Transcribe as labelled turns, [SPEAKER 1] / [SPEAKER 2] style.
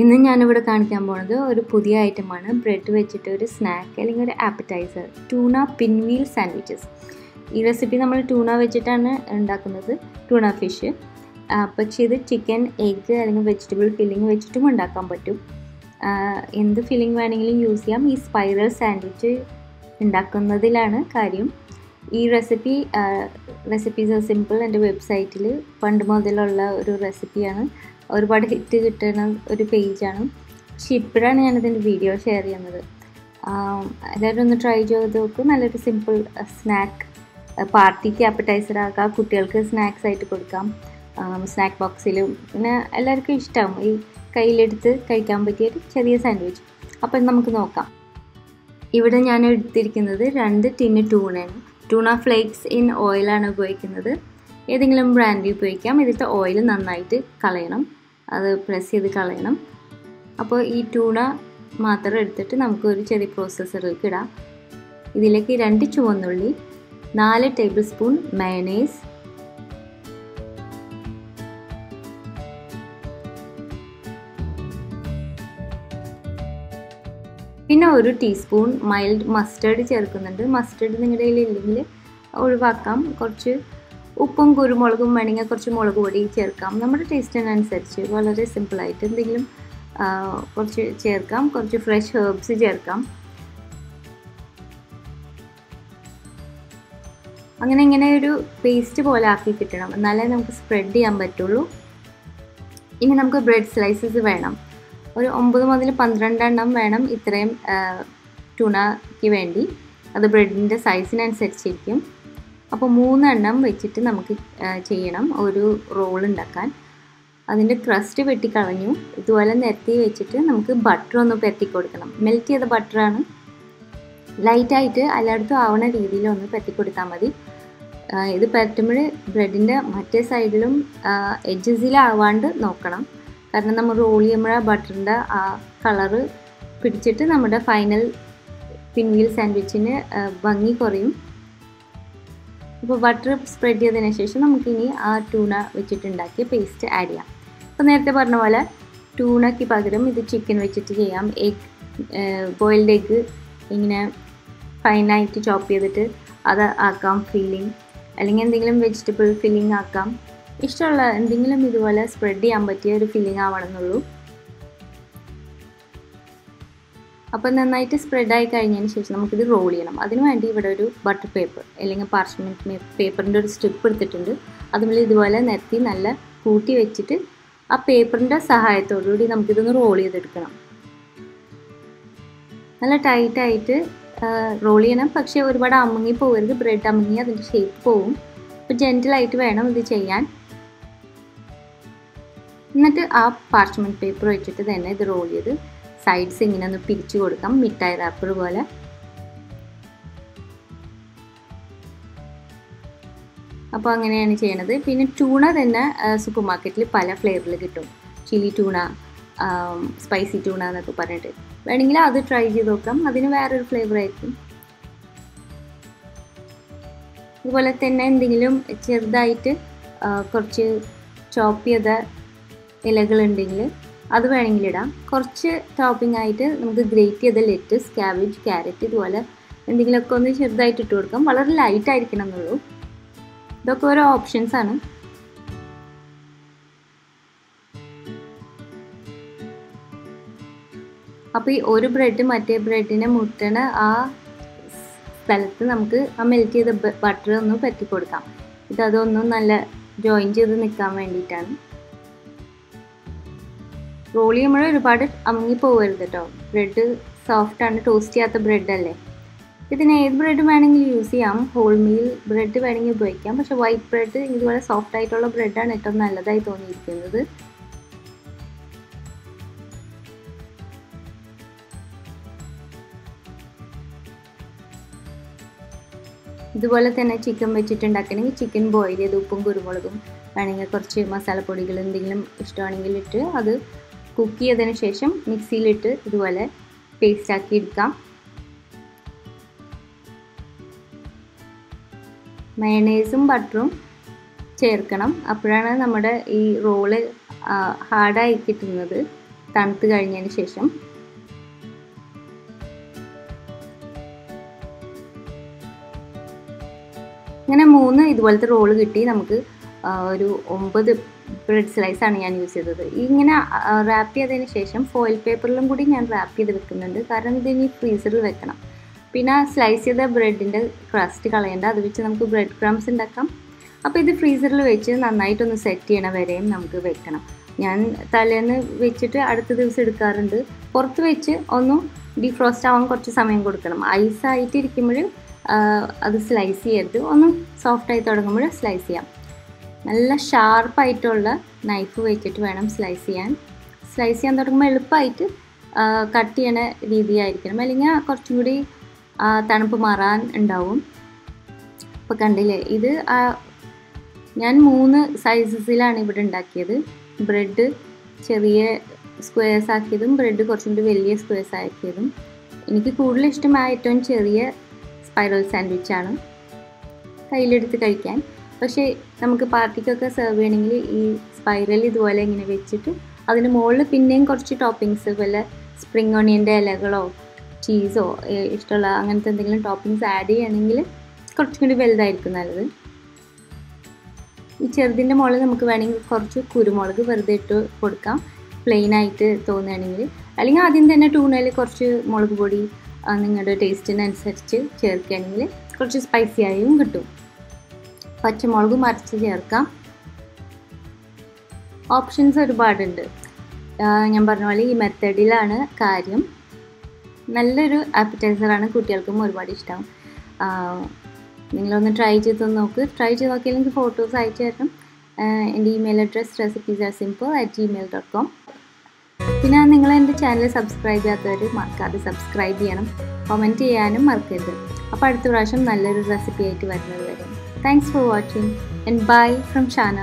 [SPEAKER 1] ഇന്ന് ഞാനിവിടെ കാണിക്കാൻ പോകുന്നത് ഒരു പുതിയ ഐറ്റമാണ്. ബ്രെഡ് വെച്ചിട്ട് ഒരു സ്നാക്ക് അല്ലെങ്കിൽ ഒരു ആപ്പറ്റൈസർ, ടൂണ പിൻവീൽ സാൻഡ്വിച്ചസ്. ഈ റെസിപ്പി നമ്മൾ ടൂണ വെച്ചിട്ടാണ് ഉണ്ടാക്കുന്നത്, ടൂണ ഫിഷ്. പക്ഷേ ഇത് ചിക്കൻ, എഗ്ഗ് അല്ലെങ്കിൽ വെജിറ്റബിൾ ഫില്ലിങ് വെച്ചിട്ടും ഉണ്ടാക്കാൻ പറ്റും. എന്ത് ഫില്ലിങ് വേണമെങ്കിലും യൂസ് ചെയ്യാം. ഈ സ്പൈറൽ സാൻഡ്വിച്ച് ഉണ്ടാക്കുന്നതിലാണ് കാര്യം. ഈ റെസിപ്പീസ് സിമ്പിൾ എൻ്റെ വെബ്സൈറ്റിൽ പണ്ട് മുതലുള്ള ഒരു റെസിപ്പിയാണ്. ഒരുപാട് ഹിറ്റ് കിട്ടുന്ന ഒരു പേജാണ്. പക്ഷെ ഇപ്പോഴാണ് ഞാനിതിൻ്റെ വീഡിയോ ഷെയർ ചെയ്യുന്നത്. എല്ലാവരും ഒന്ന് ട്രൈ ചെയ്ത് നോക്കും. നല്ലൊരു സിമ്പിൾ സ്നാക്ക്, പാർട്ടിക്ക് ആപ്പറ്റൈസർ ആക്കാം, കുട്ടികൾക്ക് സ്നാക്സ് ആയിട്ട് കൊടുക്കാം, സ്നാക്ക് ബോക്സിലും. പിന്നെ എല്ലാവർക്കും ഇഷ്ടമാവും ഈ കയ്യിലെടുത്ത് കഴിക്കാൻ പറ്റിയൊരു ചെറിയ സാൻഡ്വിച്ച്. അപ്പം നമുക്ക് നോക്കാം. ഇവിടെ ഞാൻ എടുത്തിരിക്കുന്നത് 2 ടിന്ന് ടൂണയാണ്. ടൂണ ഫ്ലേക്സ് ഇൻ ഓയിലാണ് ഉപയോഗിക്കുന്നത്. ഏതെങ്കിലും ബ്രാൻഡ് ഉപയോഗിക്കാം. ഇതിലത്തെ ഓയിൽ നന്നായിട്ട് കളയണം, അത് പ്രസ് ചെയ്ത് കളയണം. അപ്പോൾ ഈ ടൂണ മാത്രം എടുത്തിട്ട് നമുക്കൊരു ചെറിയ പ്രോസസ്സറിലേക്ക് ഇടാം. ഇതിലേക്ക് 2 ചുവന്നുള്ളി, 4 ടേബിൾ സ്പൂൺ മയണൈസ്, പിന്നെ 1 ടീസ്പൂൺ മൈൽഡ് മസ്റ്റേർഡ് ചേർക്കുന്നുണ്ട്. മസ്റ്റേർഡ് നിങ്ങളുടെ കയ്യിൽ ഇല്ലെങ്കിൽ ഒഴിവാക്കാം. കുറച്ച് ഉപ്പും കുരുമുളകും വേണമെങ്കിൽ കുറച്ച് മുളക് പൊടി ചേർക്കാം, നമ്മുടെ ടേസ്റ്റിനനുസരിച്ച്. വളരെ സിമ്പിളായിട്ട് എന്തെങ്കിലും കുറച്ച് ചേർക്കാം. കുറച്ച് ഫ്രഷ് ഹെർബ്സ് ചേർക്കാം. അങ്ങനെ ഇങ്ങനെ ഒരു പേസ്റ്റ് പോലെ ആക്കി കിട്ടണം, എന്നാലേ നമുക്ക് സ്പ്രെഡ് ചെയ്യാൻ പറ്റുള്ളൂ. ഇനി നമുക്ക് ബ്രെഡ് സ്ലൈസസ് വേണം. ഒരു 9 മുതൽ 12 എണ്ണം വേണം ഇത്രയും ടൂണയ്ക്ക് വേണ്ടി. അത് ബ്രെഡിൻ്റെ സൈസിനനുസരിച്ചിരിക്കും. അപ്പോൾ 3 എണ്ണം വെച്ചിട്ട് നമുക്ക് ചെയ്യണം ഒരു റോൾ ഉണ്ടാക്കാൻ. അതിൻ്റെ ക്രസ്റ്റ് വെട്ടിക്കളഞ്ഞു. ഇതുപോലെ നിരത്തി വെച്ചിട്ട് നമുക്ക് ബട്ടർ ഒന്ന് പെരട്ടി കൊടുക്കണം. മെൽറ്റ് ചെയ്ത ബട്ടറാണ്. ലൈറ്റായിട്ട് എല്ലായിടത്തും ആവണ രീതിയിൽ ഒന്ന് പെരട്ടി കൊടുത്താൽ മതി. ഇത് പെരട്ടുമ്പോൾ ബ്രെഡിൻ്റെ മറ്റേ സൈഡിലും എഡ്ജസിലാവാണ്ട് നോക്കണം. കാരണം നമ്മൾ റോൾ ചെയ്യുമ്പോൾ ബട്ടറിൻ്റെ ആ കളറ് പിടിച്ചിട്ട് നമ്മുടെ ഫൈനൽ പിൻവീൽ സാൻഡ്വിച്ചിന് ഭംഗി കുറയും. അപ്പോൾ ബട്ടർ സ്പ്രെഡ് ചെയ്തതിന് ശേഷം നമുക്കിനി ആ ടൂണ വെച്ചിട്ടുണ്ടാക്കിയ പേസ്റ്റ് ആഡ് ചെയ്യാം. അപ്പോൾ നേരത്തെ പറഞ്ഞ പോലെ ടൂണയ്ക്ക് പകരം ഇത് ചിക്കൻ വെച്ചിട്ട് ചെയ്യാം. ബോയിൽഡ് എഗ്ഗ് ഇങ്ങനെ ഫൈനായിട്ട് ചോപ്പ് ചെയ്തിട്ട് അത് ആക്കാം ഫില്ലിങ്, അല്ലെങ്കിൽ എന്തെങ്കിലും വെജിറ്റബിൾ ഫില്ലിങ് ആക്കാം. ഇഷ്ടമുള്ള എന്തെങ്കിലും ഇതുപോലെ സ്പ്രെഡ് ചെയ്യാൻ പറ്റിയ ഒരു ഫില്ലിങ് ആവണമെന്നുള്ളൂ. അപ്പോൾ നന്നായിട്ട് സ്പ്രെഡായി കഴിഞ്ഞതിന് ശേഷം നമുക്കിത് റോൾ ചെയ്യണം. അതിന് വേണ്ടി ഇവിടെ ഒരു ബട്ടർ പേപ്പർ അല്ലെങ്കിൽ പാർച്ച്മെൻറ്റ് പേപ്പറിൻ്റെ ഒരു സ്ട്രിപ്പ് എടുത്തിട്ടുണ്ട്. അതുപോലെ ഇതുപോലെ നിരത്തി നല്ല കൂട്ടി വെച്ചിട്ട് ആ പേപ്പറിൻ്റെ സഹായത്തോടുകൂടി നമുക്കിതൊന്ന് റോൾ ചെയ്തെടുക്കണം. നല്ല ടൈറ്റായിട്ട് റോൾ ചെയ്യണം. പക്ഷേ ഒരുപാട് അമുങ്ങി പോകരുത്. ബ്രെഡ് അമുങ്ങി അതിൻ്റെ ഷേപ്പ് പോവും. അപ്പോൾ ജെൻറ്റിലായിട്ട് വേണം ഇത് ചെയ്യാൻ. എന്നിട്ട് ആ പാർച്ച്മെൻറ്റ് പേപ്പർ വെച്ചിട്ട് തന്നെ ഇത് റോൾ ചെയ്ത് സൈഡ്സ് ഇങ്ങനെ ഒന്ന് പിരിച്ചു കൊടുക്കാം, മിഠായി റാപ്പർ പോലെ. അപ്പോൾ അങ്ങനെയാണ് ചെയ്യണത്. പിന്നെ ടൂണ തന്നെ സൂപ്പർ മാർക്കറ്റിൽ പല ഫ്ലേവറിൽ കിട്ടും. ചില്ലി ടൂണ, സ്പൈസി ടൂണ എന്നൊക്കെ പറഞ്ഞിട്ട്. വേണമെങ്കിൽ അത് ട്രൈ ചെയ്ത് നോക്കാം. അതിന് വേറൊരു ഫ്ലേവർ ആയിരിക്കും. അതുപോലെ തന്നെ എന്തെങ്കിലും ചെറുതായിട്ട് കുറച്ച് ചോപ്പ് ചെയ്ത ഇലകളുണ്ടെങ്കിൽ അത് വേണമെങ്കിൽ ഇടാം. കുറച്ച് ടോപ്പിംഗ് ആയിട്ട് നമുക്ക് ഗ്രേറ്റ് ചെയ്ത ലെറ്റസ്, ക്യാബേജ്, ക്യാരറ്റ് ഇതുപോലെ എന്തെങ്കിലുമൊക്കെ ഒന്ന് ചെറുതായിട്ട് ഇട്ട് കൊടുക്കാം. വളരെ ലൈറ്റ് ആയിരിക്കണം എന്നുള്ളൂ. ഇതൊക്കെ ഓരോ ഓപ്ഷൻസാണ്. അപ്പോൾ ഈ ഒരു ബ്രെഡ് മറ്റേ ബ്രെഡിനെ മുട്ടണ ആ സ്ഥലത്ത് നമുക്ക് ആ മെൽറ്റ് ചെയ്ത ബട്ടർ ഒന്ന് പറ്റി കൊടുക്കാം. അതൊന്നും നല്ല ജോയിൻ ചെയ്ത് നിൽക്കാൻ വേണ്ടിയിട്ടാണ്. റോൾ ചെയ്യുമ്പോൾ ഒരുപാട് അമുങ്ങി പോകരുത് കേട്ടോ. ബ്രെഡ് സോഫ്റ്റാണ്, ടോസ്റ്റ് ചെയ്യാത്ത ബ്രെഡല്ലേ. ഇതിന് ഏത് ബ്രെഡ് വേണമെങ്കിലും യൂസ് ചെയ്യാം. ഹോൾ മീൽ ബ്രെഡ് വേണമെങ്കിൽ ഉപയോഗിക്കാം. പക്ഷേ വൈറ്റ് ബ്രെഡ് ഇതുപോലെ സോഫ്റ്റ് ആയിട്ടുള്ള ബ്രെഡാണ് ഏറ്റവും നല്ലതായി തോന്നിയിരിക്കുന്നത്. ഇതുപോലെ തന്നെ ചിക്കൻ വെച്ചിട്ടുണ്ടാക്കണമെങ്കിൽ ചിക്കൻ ബോയിൽ ചെയ്ത് ഉപ്പും കുരുമുളകും വേണമെങ്കിൽ കുറച്ച് മസാലപ്പൊടികൾ എന്തെങ്കിലും ഇഷ്ടമാണെങ്കിൽ ഇട്ട് അത് കുക്ക് ചെയ്തതിന് ശേഷം മിക്സിയിലിട്ട് ഇതുപോലെ പേസ്റ്റ് ആക്കി എടുക്കാം. മയണൈസും ബട്ടറും ചേർക്കണം. അപ്പോഴാണ് നമ്മുടെ ഈ റോള് ഹാർഡായി കിട്ടുന്നത്. തണുത്ത് കഴിഞ്ഞതിന് ശേഷം. ഇങ്ങനെ 3 ഇതുപോലത്തെ റോള് കിട്ടി. നമുക്ക് ഒരു 9 ബ്രെഡ് സ്ലൈസാണ് ഞാൻ യൂസ് ചെയ്തത്. ഇങ്ങനെ റാപ്പ് ചെയ്തതിന് ശേഷം ഫോയിൽ പേപ്പറിലും കൂടി ഞാൻ റാപ്പ് ചെയ്ത് വെക്കുന്നുണ്ട്, കാരണം ഇതിനി ഫ്രീസറിൽ വെക്കണം. പിന്നെ സ്ലൈസ് ചെയ്ത ബ്രെഡിൻ്റെ ക്രസ്റ്റ് കളയേണ്ട, അത് വെച്ച് നമുക്ക് ബ്രെഡ് ക്രംസ് ഉണ്ടാക്കാം. അപ്പോൾ ഇത് ഫ്രീസറിൽ വെച്ച് നന്നായിട്ടൊന്ന് സെറ്റ് ചെയ്യണ വരെയും നമുക്ക് വെക്കണം. ഞാൻ തലേന്ന് വെച്ചിട്ട് അടുത്ത ദിവസം എടുക്കാറുണ്ട്. പുറത്ത് വെച്ച് ഒന്ന് ഡീഫ്രോസ്റ്റ് ആവാൻ കുറച്ച് സമയം കൊടുക്കണം. ഐസായിട്ടിരിക്കുമ്പോൾ അത് സ്ലൈസ് ചെയ്യരുത്, ഒന്ന് സോഫ്റ്റായി തുടങ്ങുമ്പോൾ സ്ലൈസ് ചെയ്യാം. നല്ല ഷാർപ്പായിട്ടുള്ള നൈഫ് വെച്ചിട്ട് വേണം സ്ലൈസ് ചെയ്യാൻ. സ്ലൈസ് ചെയ്യാൻ തുടങ്ങുമ്പോൾ എളുപ്പമായിട്ട് കട്ട് ചെയ്യണ രീതിയായിരിക്കണം, അല്ലെങ്കിൽ കുറച്ചും കൂടി തണുപ്പ് മാറാൻ ഉണ്ടാവും. ഇപ്പോൾ കണ്ടില്ലേ, ഇത് ഞാൻ 3 സൈസസിലാണ് ഇവിടെ ഉണ്ടാക്കിയത്. ബ്രെഡ് ചെറിയ സ്ക്വയർസ് ആക്കിയതും ബ്രെഡ് കുറച്ചും കൂടി വലിയ സ്ക്വയർസ് ആക്കിയതും. എനിക്ക് കൂടുതൽ ഇഷ്ടമായ ഏറ്റവും ചെറിയ സ്പൈറൽ സാൻഡ്വിച്ചാണ് കയ്യിലെടുത്ത് കഴിക്കാൻ. പക്ഷേ നമുക്ക് പാർട്ടിക്കൊക്കെ സെർവ് ചെയ്യണമെങ്കിൽ ഈ സ്പൈറൽ ഇതുപോലെ ഇങ്ങനെ വെച്ചിട്ട് അതിന് മുകളിൽ പിന്നെയും കുറച്ച് ടോപ്പിങ്സ്, വല്ല സ്പ്രിംഗ് ഓണിയൻ്റെ ഇലകളോ ചീസോ ഇഷ്ടമുള്ള അങ്ങനത്തെ എന്തെങ്കിലും ടോപ്പിങ്സ് ആഡ് ചെയ്യണമെങ്കിൽ കുറച്ചും കൂടി വലുതായിരിക്കും നല്ലത്. ഈ ചെറുതിൻ്റെ മുകളിൽ നമുക്ക് വേണമെങ്കിൽ കുറച്ച് കുരുമുളക് വെറുതെ ഇട്ട് കൊടുക്കാം, പ്ലെയിനായിട്ട് തോന്നുകയാണെങ്കിൽ. അല്ലെങ്കിൽ ആദ്യം തന്നെ ടൂണയിൽ കുറച്ച് മുളക് പൊടി നിങ്ങളുടെ ടേസ്റ്റിനനുസരിച്ച് ചേർക്കുകയാണെങ്കിൽ കുറച്ച് സ്പൈസി ആയും കിട്ടും. പച്ചമുളകും അരച്ച് ചേർക്കാം. ഓപ്ഷൻസ് ഒരുപാടുണ്ട്. ഞാൻ പറഞ്ഞ പോലെ ഈ മെത്തേഡിലാണ് കാര്യം. നല്ലൊരു ആപ്പറ്റൈസറാണ്, കുട്ടികൾക്കും ഒരുപാട് ഇഷ്ടം. നിങ്ങളൊന്ന് ട്രൈ ചെയ്ത് നോക്ക്. ട്രൈ ചെയ്ത് നോക്കിയാൽ എനിക്ക് ഫോട്ടോസ് അയച്ചു തരണം. എൻ്റെ ഇമെയിൽ അഡ്രസ് recipesarsimple@gmail.com. പിന്നെ നിങ്ങൾ എൻ്റെ ചാനൽ സബ്സ്ക്രൈബ് ചെയ്യാത്തവർ മറക്കാതെ സബ്സ്ക്രൈബ് ചെയ്യണം, കമൻറ്റ് ചെയ്യാനും മറക്കരുത്. അപ്പോൾ അടുത്ത പ്രാവശ്യം നല്ലൊരു റെസിപ്പി ആയിട്ട് വരുന്നത് വരെ. Thanks for watching and bye from Shana.